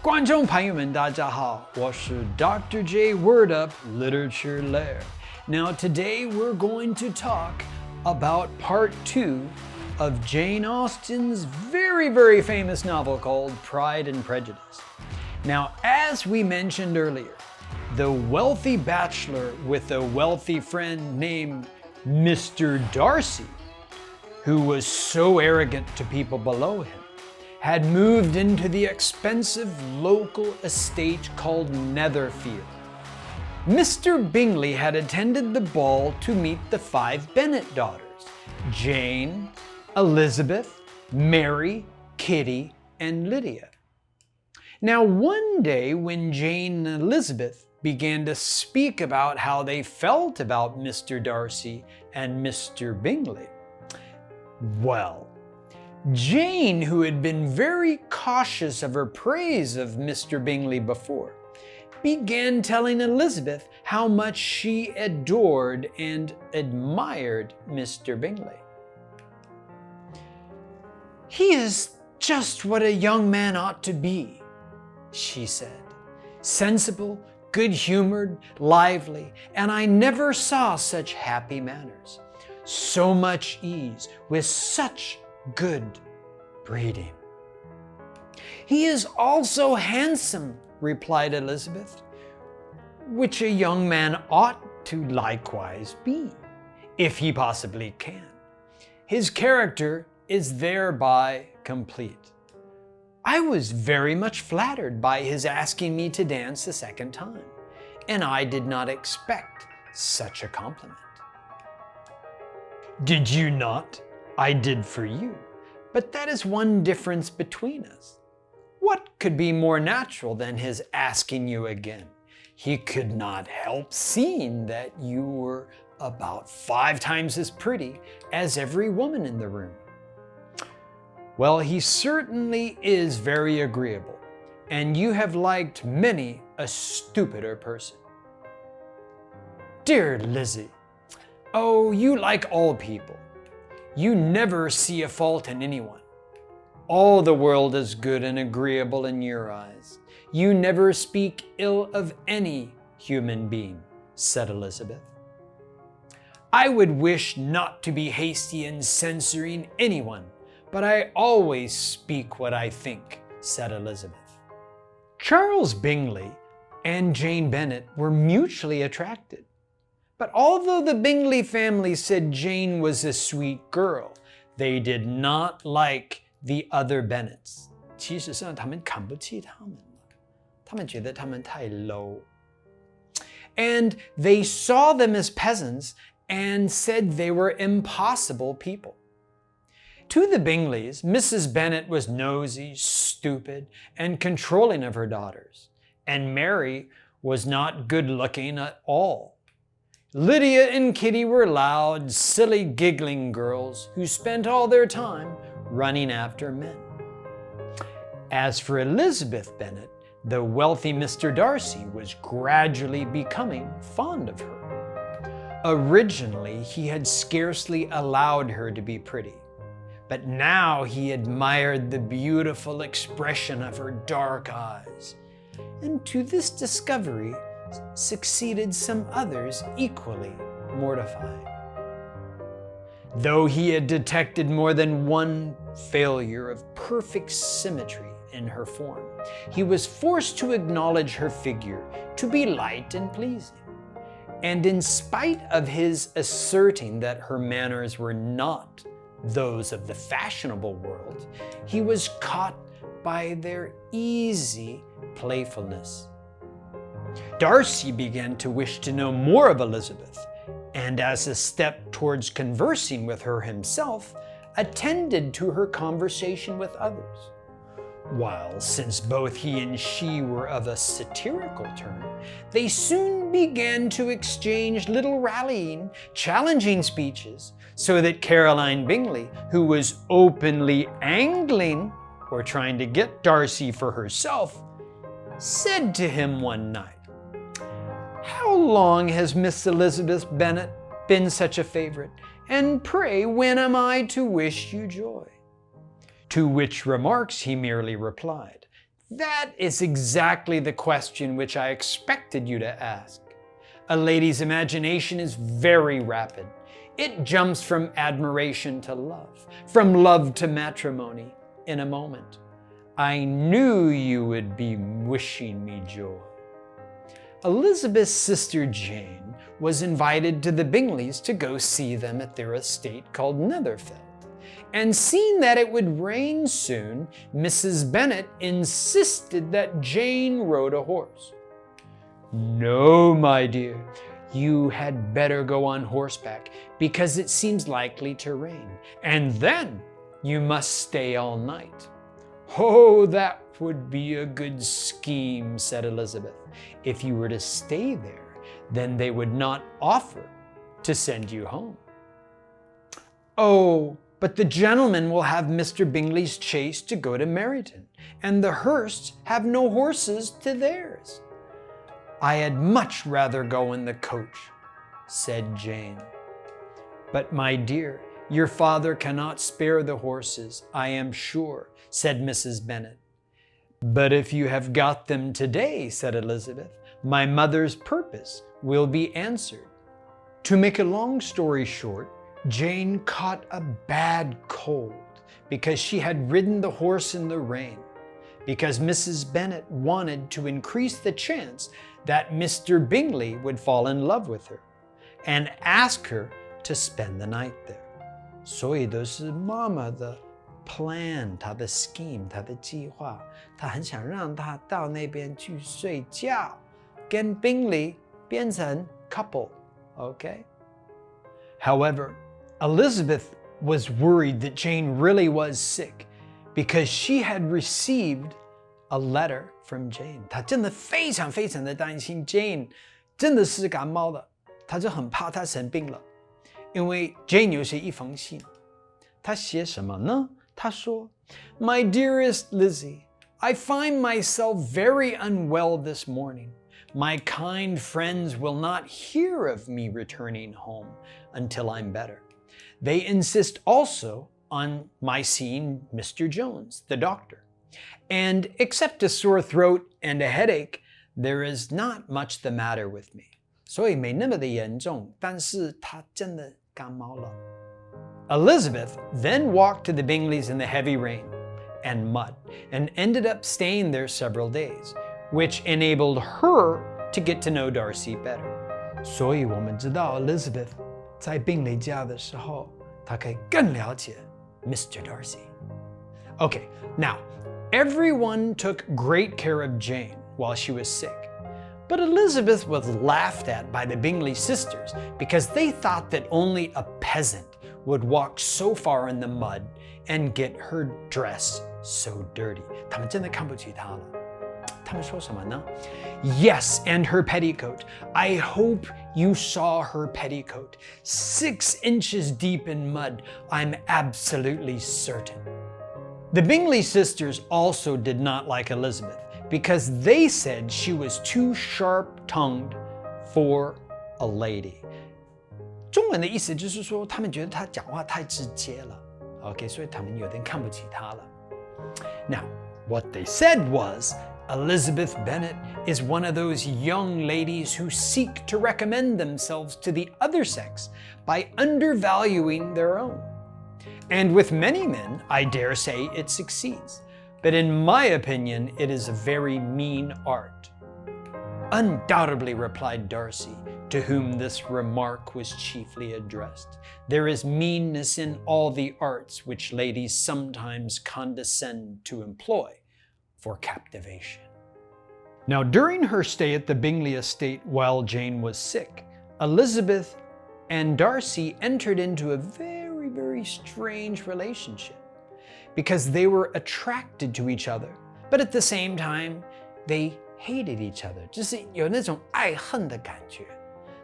观众朋友们，大家好，我是 Dr.J Word Up Literature Lair. Now today we're going to talk about part 2 of Jane Austen's very, very famous novel called Pride and Prejudice. Now, as we mentioned earlier, the wealthy bachelor with a wealthy friend named Mr. Darcy, who was so arrogant to people below him, had moved into the expensive local estate called Netherfield. Mr. Bingley had attended the ball to meet the 5 Bennet daughters, Jane, Elizabeth, Mary, Kitty, and Lydia. Now, one day when Jane and Elizabeth began to speak about how they felt about Mr. Darcy and Mr. Bingley, well, Jane, who had been very cautious of her praise of Mr. Bingley before, began telling Elizabeth how much she adored and admired Mr. Bingley. "He is just what a young man ought to be," she said. "Sensible, good-humored, lively, and I never saw such happy manners. So much ease, with such good breeding." "He is also handsome," replied Elizabeth, "which a young man ought to likewise be, if he possibly can. His character is thereby complete. I was very much flattered by his asking me to dance a second time, and I did not expect such a compliment." "Did you not? I did for you. But that is one difference between us. What could be more natural than his asking you again? He could not help seeing that you were about 5 times as pretty as every woman in the room." "Well, he certainly is very agreeable, and you have liked many a stupider person." "Dear Lizzie, oh, you like all people. You never see a fault in anyone. All the world is good and agreeable in your eyes. You never speak ill of any human being," said Elizabeth. "I would wish not to be hasty in censoring anyone, but I always speak what I think," said Elizabeth. Charles Bingley and Jane Bennet were mutually attracted. But although the Bingley family said Jane was a sweet girl, they did not like the other Bennets. 其实上他们看不起他们，他们觉得他们太 low. And they saw them as peasants and said they were impossible people. To the Bingleys, Mrs. Bennet was nosy, stupid, and controlling of her daughters, and Mary was not good-looking at all. Lydia and Kitty were loud, silly, giggling girls who spent all their time running after men. As for Elizabeth Bennet, the wealthy Mr. Darcy was gradually becoming fond of her. Originally, he had scarcely allowed her to be pretty, but now he admired the beautiful expression of her dark eyes, and to this discovery succeeded some others equally mortified. Though he had detected more than one failure of perfect symmetry in her form, he was forced to acknowledge her figure to be light and pleasing. And in spite of his asserting that her manners were not those of the fashionable world, he was caught by their easy playfulness. Darcy began to wish to know more of Elizabeth, and as a step towards conversing with her himself, attended to her conversation with others. While, since both he and she were of a satirical turn, they soon began to exchange little rallying, challenging speeches, so that Caroline Bingley, who was openly angling or trying to get Darcy for herself, said to him one night, "How long has Miss Elizabeth Bennet been such a favorite? And pray, when am I to wish you joy?" To which remarks he merely replied, That is exactly the question which I expected you to ask. A lady's imagination is very rapid. It jumps from admiration to love, from love to matrimony in a moment. I knew you would be wishing me joy. Elizabeth's sister Jane was invited to the Bingleys to go see them at their estate called Netherfield. And seeing that it would rain soon, Mrs. Bennet insisted that Jane rode a horse. No, my dear, you had better go on horseback because it seems likely to rain, and then you must stay all night. Oh, that would be a good scheme, said Elizabeth. If you were to stay there, then they would not offer to send you home. Oh, but the gentlemen will have Mr. Bingley's chaise to go to Meryton, and the Hursts have no horses to theirs. I had much rather go in the coach, said Jane. But my dear, your father cannot spare the horses, I am sure, said Mrs. Bennet. But if you have got them today, said Elizabeth, my mother's purpose will be answered. To make a long story short, Jane caught a bad cold because she had ridden the horse in the rain, because Mrs. Bennet wanted to increase the chance that Mr. Bingley would fall in love with her and ask her to spend the night there. 所以都是妈妈的 plan, 她的 scheme, 她的计划，她很想让她到那边去睡觉，跟 Bingley 变成 couple, okay? However, Elizabeth was worried that Jane really was sick because she had received a letter from Jane. 她真的非常非常的担心 Jane 真的是感冒了，她就很怕她生病了。因为 Jane 有写一封信，她写什么呢？她说 My dearest Lizzie, I find myself very unwell this morning. My kind friends will not hear of me returning home until I'm better. They insist also on my seeing Mr. Jones, the doctor. And except a sore throat and a headache, there is not much the matter with me. 所以没那么的严重，但是她真的感冒了。Elizabeth then walked to the Bingleys in the heavy rain and mud and ended up staying there several days, which enabled her to get to know Darcy better. 所以我们知道 Elizabeth 在宾利家的时候，她可以更了解 Mr. Darcy. Okay, now, everyone took great care of Jane while she was sick. But Elizabeth was laughed at by the Bingley sisters because they thought that only a peasant would walk so far in the mud and get her dress so dirty. 他们真的看不起她了。他们说什么呢？ Yes, and her petticoat. I hope you saw her petticoat. 6 inches deep in mud, I'm absolutely certain. The Bingley sisters also did not like Elizabeth because they said she was too sharp-tongued for a lady. 中文的意思就是说，他们觉得她讲话太直接了 ，OK， 所以他们有点看不起她了。Now, what they said was, Elizabeth Bennet is one of those young ladies who seek to recommend themselves to the other sex by undervaluing their own. And with many men, I dare say it succeeds. But in my opinion, it is a very mean art. Undoubtedly, replied Darcy, to whom this remark was chiefly addressed. There is meanness in all the arts which ladies sometimes condescend to employ for captivation. Now, during her stay at the Bingley estate while Jane was sick, Elizabeth and Darcy entered into a very strange relationship because they were attracted to each other, but at the same time, they hated each other. 就是有那种爱恨的感觉，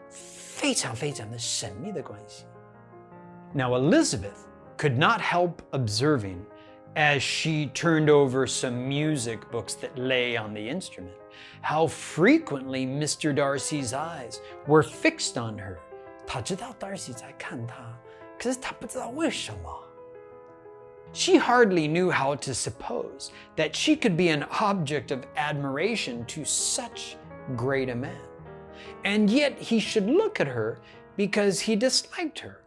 非常的神秘的关系。Now, Elizabeth could not help observing as she turned over some music books that lay on the instrument, how frequently Mr. Darcy's eyes were fixed on her. 他知道 Darcy 在看他，可是他不知道为什么。She hardly knew how to suppose that she could be an object of admiration to such great a man. And yet he should look at her because he disliked her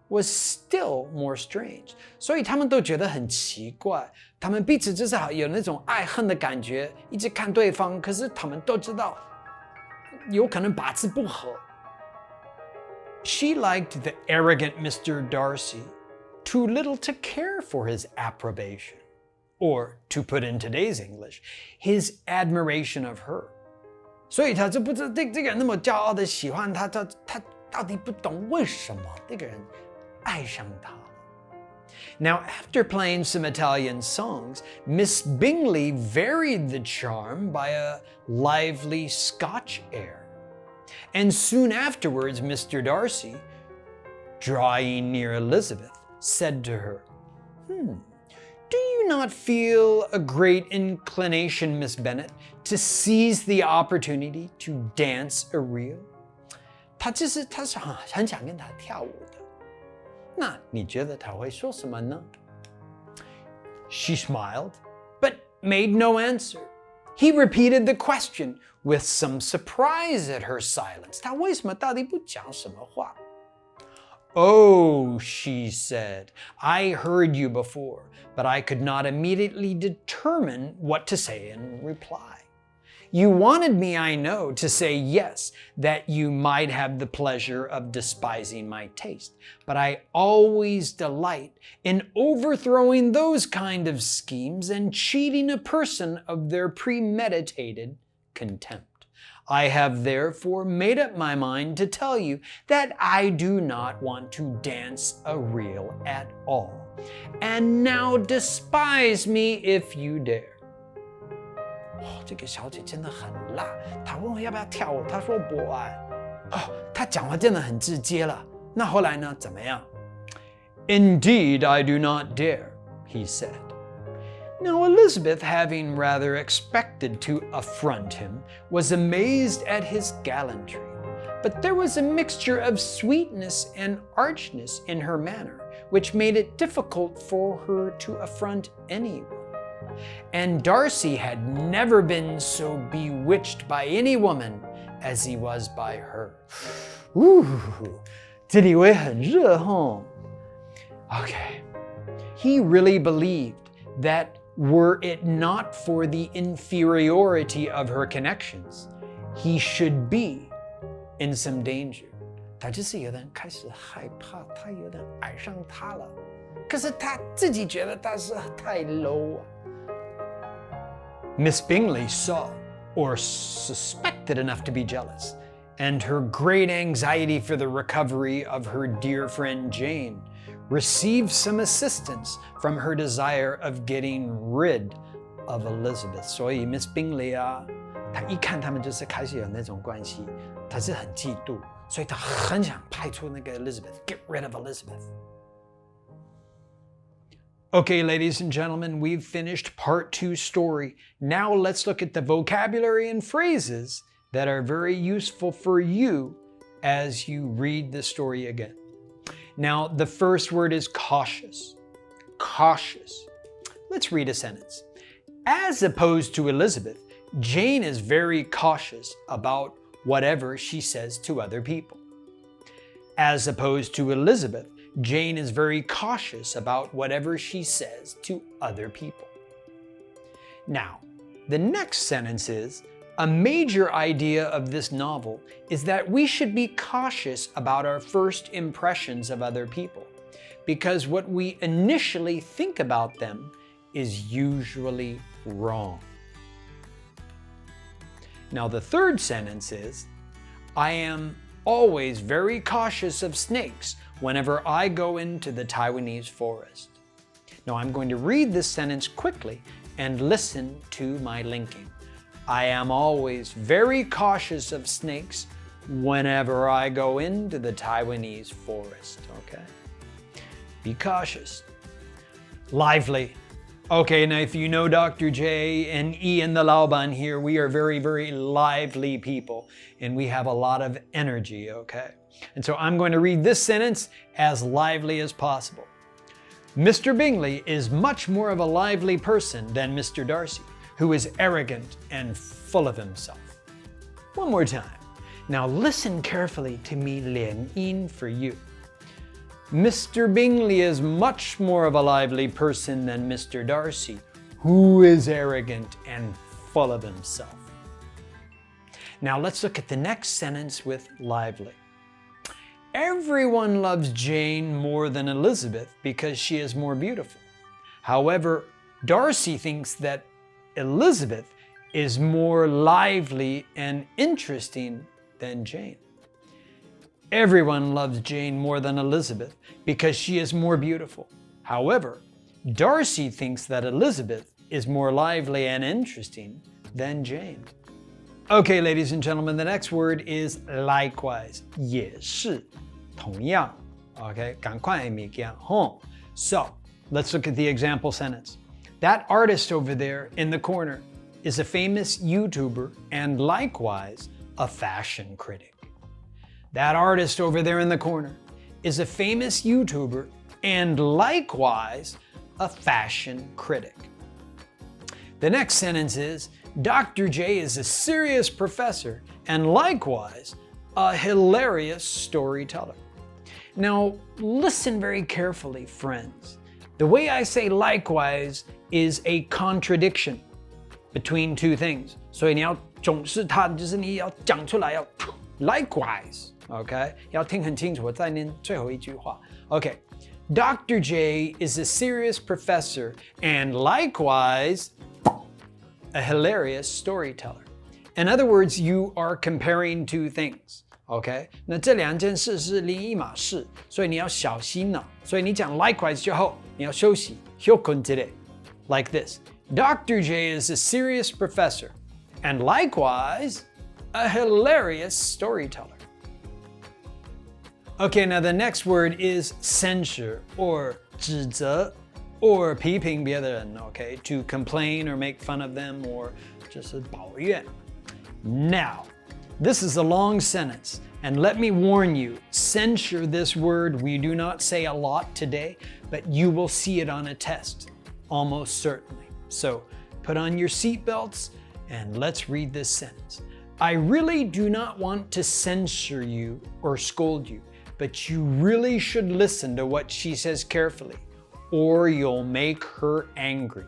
was still more strange. 所以他们都觉得很奇怪，他们彼此至少有那种爱恨的感觉，一直看对方，可是他们都知道有可能八字不合。She liked the arrogant Mr. Darcy too little to care for his approbation, or to put in today's English, his admiration of her. 所以他就不知道这个人那么骄傲的喜欢他到底不懂为什么这个人爱上他了。Now, after playing some Italian songs, Miss Bingley varied the charm by a lively Scotch air. And soon afterwards, Mr. Darcy, drawing near Elizabeth, said to her, Do you not feel a great inclination, Miss Bennet, to seize the opportunity to dance a reel? 他是很想跟他跳舞的。那你觉得他会说什么呢？ She smiled, but made no answer. He repeated the question with some surprise at her silence. 他为什么到底不讲什么话？ Oh, she said, I heard you before, but I could not immediately determine what to say in reply. You wanted me, I know, to say yes, that you might have the pleasure of despising my taste, but I always delight in overthrowing those kind of schemes and cheating a person of their premeditated contempt. I have therefore made up my mind to tell you that I do not want to dance a reel at all. And now despise me if you dare. 这个小姐真的很辣，她问我要不要跳舞，她说不爱。她讲话真的很直接了。那后来呢？怎么样？ Indeed, I do not dare, he said. Now Elizabeth, having rather expected to affront him, was amazed at his gallantry. But there was a mixture of sweetness and archness in her manner, which made it difficult for her to affront anyone. And Darcy had never been so bewitched by any woman as he was by her. 这里会很热吼。Okay. He really believed that were it not for the inferiority of her connections, he should be in some danger. 他就是有点开始害怕，他有点爱上她了。可是他自己觉得他是太 low 啊。Miss Bingley saw, or suspected enough to be jealous, and her great anxiety for the recovery of her dear friend Jane received some assistance from her desire of getting rid of Elizabeth. 所以 Miss Bingley 啊，她一看他们就是开始有那种关系，她是很嫉妒，所以她很想派出那个 Elizabeth，get rid of Elizabeth. Okay, ladies and gentlemen, we've finished part 2 story. Now let's look at the vocabulary and phrases that are very useful for you as you read the story again. Now, the first word is cautious. Cautious. Let's read a sentence. As opposed to Elizabeth, Jane is very cautious about whatever she says to other people. As opposed to Elizabeth, Jane is very cautious about whatever she says to other people. Now, the next sentence is, a major idea of this novel is that we should be cautious about our first impressions of other people, because what we initially think about them is usually wrong. Now, the third sentence is, I am always very cautious of snakes whenever I go into the Taiwanese forest. Now, I'm going to read this sentence quickly and listen to my linking. I am always very cautious of snakes whenever I go into the Taiwanese forest. Okay? Be cautious. Lively. Okay, now if you know Dr. J and Ian the Laoban here, we are very, very lively people and we have a lot of energy, okay? And so I'm going to read this sentence as lively as possible. Mr. Bingley is much more of a lively person than Mr. Darcy, who is arrogant and full of himself. One more time. Now listen carefully to me 连音 for you. Mr. Bingley is much more of a lively person than Mr. Darcy, who is arrogant and full of himself. Now let's look at the next sentence with lively. Everyone loves Jane more than Elizabeth because she is more beautiful. However, Darcy thinks that Elizabeth is more lively and interesting than Jane. Everyone loves Jane more than Elizabeth because she is more beautiful. However, Darcy thinks that Elizabeth is more lively and interesting than Jane. Okay, ladies and gentlemen, the next word is likewise, 也是同样 Okay, 赶快一样 So, let's look at the example sentence. That artist over there in the corner is a famous YouTuber and likewise a fashion critic. That artist over there in the corner is a famous YouTuber and likewise a fashion critic. The next sentence is, Dr. J is a serious professor and likewise a hilarious storyteller. Now, listen very carefully, friends. The way I say likewise is a contradiction between two things. 所以你要总是它，就是你要讲出来要 likewise, okay? 要听很清楚，我再念最后一句话。Okay, Dr. J is a serious professor and likewise a hilarious storyteller. In other words, you are comparing two things. OK， 那这两件事是另一码事，所以你要小心了。所以你讲 likewise 之后，你要休息，休困之类 like this. Dr. J is a serious professor, and likewise, a hilarious storyteller. Okay, now the next word is censure or 指责 or 批评别的人 okay, to complain or make fun of them or 就是抱怨 Now, this is a long sentence, and let me warn you, censure this word we do not say a lot today, but you will see it on a test, almost certainly. So put on your seatbelts and let's read this sentence. I really do not want to censure you or scold you, but you really should listen to what she says carefully, or you'll make her angry.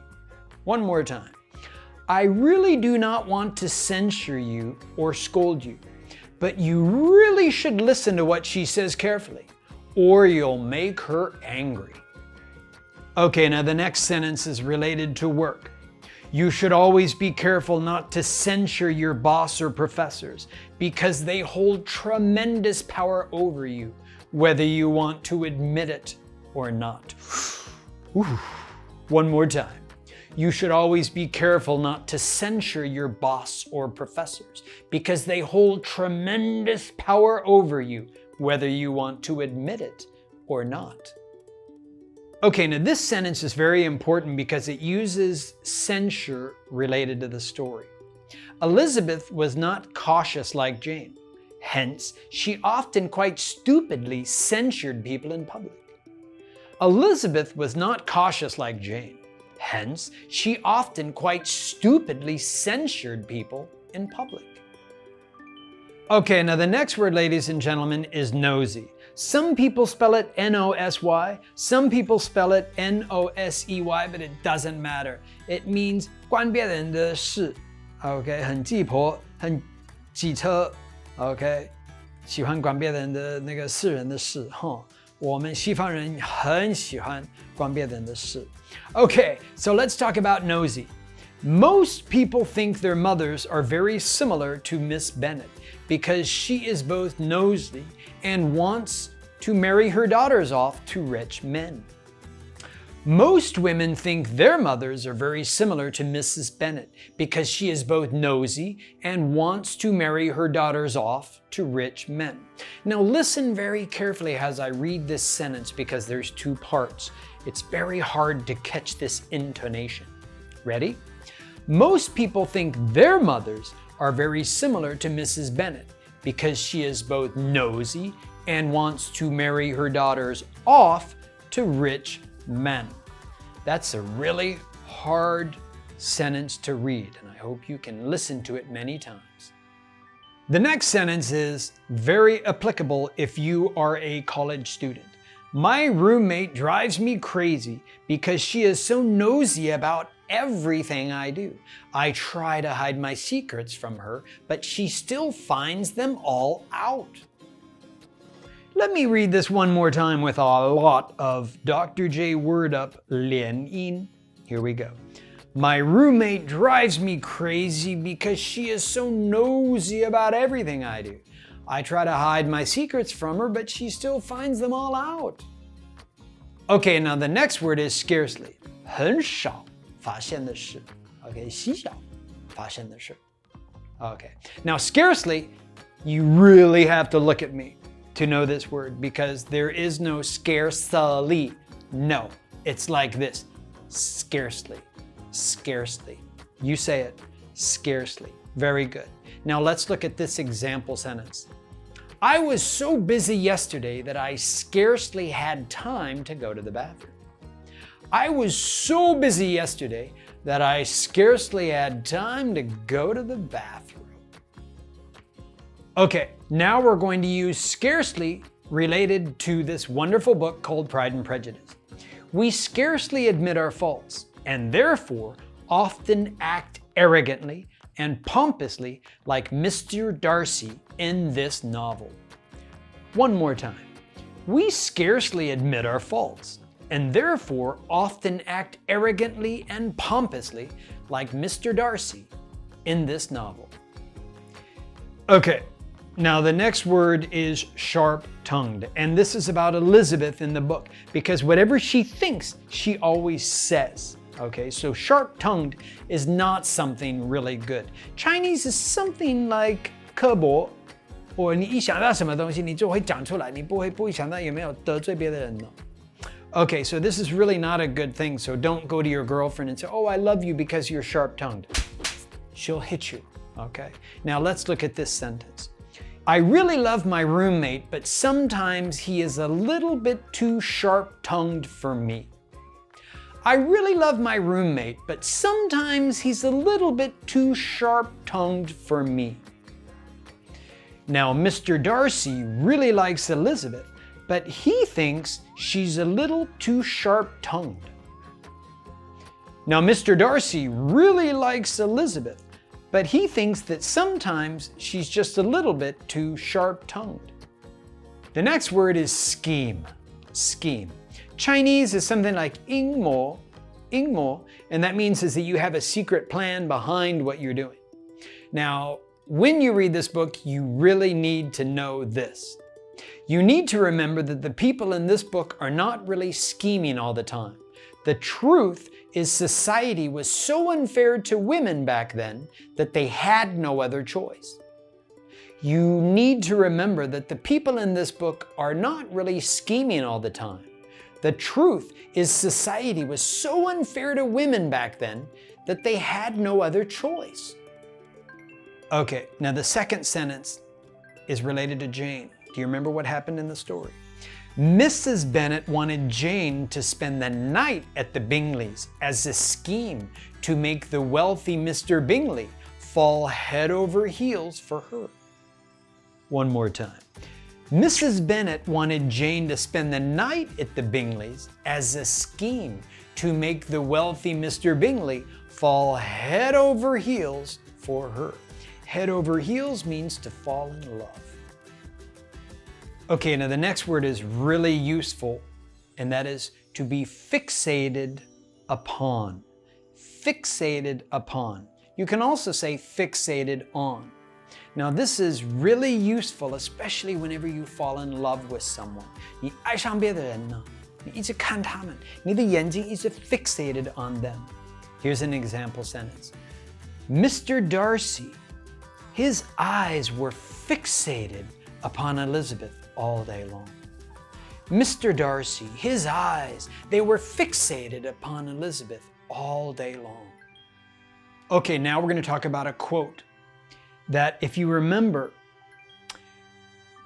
One more time. I really do not want to censure you or scold you, but you really should listen to what she says carefully, or you'll make her angry. Okay, now the next sentence is related to work. You should always be careful not to censure your boss or professors because they hold tremendous power over you, whether you want to admit it or not. One more time. You should always be careful not to censure your boss or professors because they hold tremendous power over you, whether you want to admit it or not. Okay, now this sentence is very important because it uses censure related to the story. Elizabeth was not cautious like Jane. Hence, she often quite stupidly censured people in public. Elizabeth was not cautious like Jane. Hence, she often quite stupidly censured people in public. Okay, now the next word, ladies and gentlemen, is nosy. Some people spell it N-O-S-Y, some people spell it N-O-S-E-Y, but it doesn't matter. It means 关别人的事 okay, 很鸡婆，很机车 okay, 喜欢管别人的那个世人的事 我们西方人很喜欢管别人的事 Okay, so let's talk about nosy. Most people think their mothers are very similar to Miss Bennet because she is both nosy and wants to marry her daughters off to rich men. Most women think their mothers are very similar to Mrs. Bennet because she is both nosy and wants to marry her daughters off to rich men. Now listen very carefully as I read this sentence because there's two parts. It's very hard to catch this intonation. Ready? Most people think their mothers are very similar to Mrs. Bennet because she is both nosy and wants to marry her daughters off to rich men. That's a really hard sentence to read, and I hope you can listen to it many times. The next sentence is very applicable if you are a college student. My roommate drives me crazy because she is so nosy about everything I do. I try to hide my secrets from her, but she still finds them all out. Let me read this one more time with a lot of Dr.J word up 连音. Here we go. My roommate drives me crazy because she is so nosy about everything I do. I try to hide my secrets from her, but she still finds them all out. Okay, now the next word is scarcely. 很少发现的事. Okay, 稀少发现的事. Okay, now scarcely, you really have to look at me to know this word because there is no scarcely. No, it's like this. Scarcely. Scarcely. You say it. Scarcely. Very good. Now let's look at this example sentence. I was so busy yesterday that I scarcely had time to go to the bathroom. I was so busy yesterday that I scarcely had time to go to the bathroom. Okay, now we're going to use scarcely related to this wonderful book called Pride and Prejudice. We scarcely admit our faults and therefore often act arrogantly and pompously like Mr. Darcy in this novel. One more time. We scarcely admit our faults and therefore often act arrogantly and pompously like Mr. Darcy in this novel. Okay, now the next word is sharp-tongued, and this is about Elizabeth in the book because whatever she thinks, she always says. Okay, so sharp-tongued is not something really good. Chinese is something like 刻薄, or 你一想到什么东西你就会讲出来，你不会想到有没有得罪别的人呢? Okay, so this is really not a good thing, so don't go to your girlfriend and say, oh, I love you because you're sharp-tongued. She'll hit you, okay? Now let's look at this sentence. I really love my roommate, but sometimes he is a little bit too sharp-tongued for me. I really love my roommate, but sometimes he's a little bit too sharp-tongued for me. Now, Mr. Darcy really likes Elizabeth, but he thinks she's a little too sharp-tongued. Now, Mr. Darcy really likes Elizabeth, but he thinks that sometimes she's just a little bit too sharp-tongued. The next word is scheme. Scheme. Chinese is something like 阴谋, and that means is that you have a secret plan behind what you're doing. Now, when you read this book, you really need to know this. You need to remember that the people in this book are not really scheming all the time. The truth is society was so unfair to women back then that they had no other choice. You need to remember that the people in this book are not really scheming all the time. The truth is society was so unfair to women back then that they had no other choice. Okay, now the second sentence is related to Jane. Do you remember what happened in the story? Mrs. Bennet wanted Jane to spend the night at the Bingleys as a scheme to make the wealthy Mr. Bingley fall head over heels for her. One more time. Mrs. Bennet wanted Jane to spend the night at the Bingleys as a scheme to make the wealthy Mr. Bingley fall head over heels for her. Head over heels means to fall in love. Okay, now the next word is really useful, and that is to be fixated upon. Fixated upon. You can also say fixated on. Now this is really useful, especially whenever you fall in love with someone. 你爱上别的人呢，你一直看他们，你的眼睛一直 fixated on them. Here's an example sentence. Mr. Darcy, his eyes were fixated upon Elizabeth all day long. Mr. Darcy, his eyes, they were fixated upon Elizabeth all day long. Okay, now we're going to talk about a quote that, if you remember,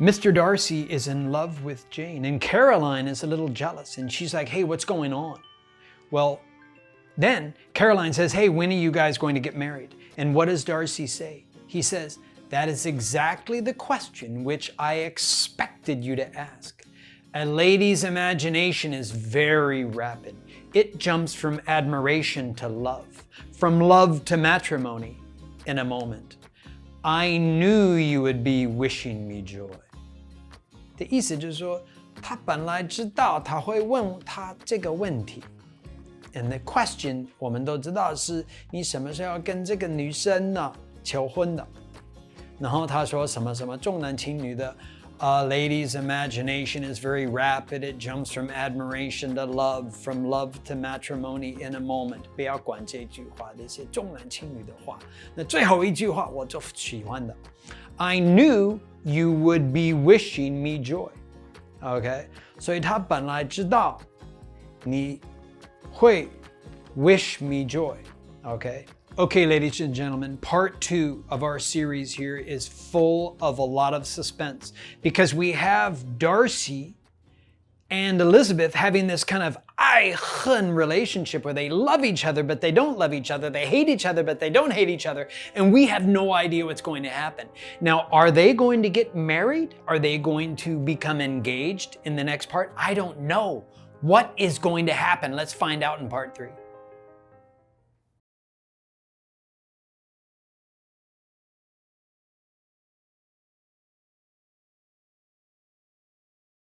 Mr. Darcy is in love with Jane, and Caroline is a little jealous, and she's like, hey, what's going on? Well, then Caroline says, hey, when are you guys going to get married? And what does Darcy say? He says, that is exactly the question which I expected you to ask. A lady's imagination is very rapid. It jumps from admiration to love, from love to matrimony in a moment. I knew you would be wishing me joy. 的意思就是说，他本来知道他会问他这个问题。And the question 我们都知道是你什么时候要跟这个女生呢求婚的？然后他说什么什么重男轻女的。A lady's imagination is very rapid. It jumps from admiration to love, from love to matrimony in a moment. 不要管这句话，这些重男轻女的话。那最后一句话我最喜欢的 I knew you would be wishing me joy. OK? 所以他本来知道你会 wish me joy. OK? Okay, ladies and gentlemen, part 2 of our series here is full of a lot of suspense because we have Darcy and Elizabeth having this kind of 爱恨 relationship where they love each other, but they don't love each other. They hate each other, but they don't hate each other. And we have no idea what's going to happen. Now, are they going to get married? Are they going to become engaged in the next part? I don't know. What is going to happen? Let's find out in part 3.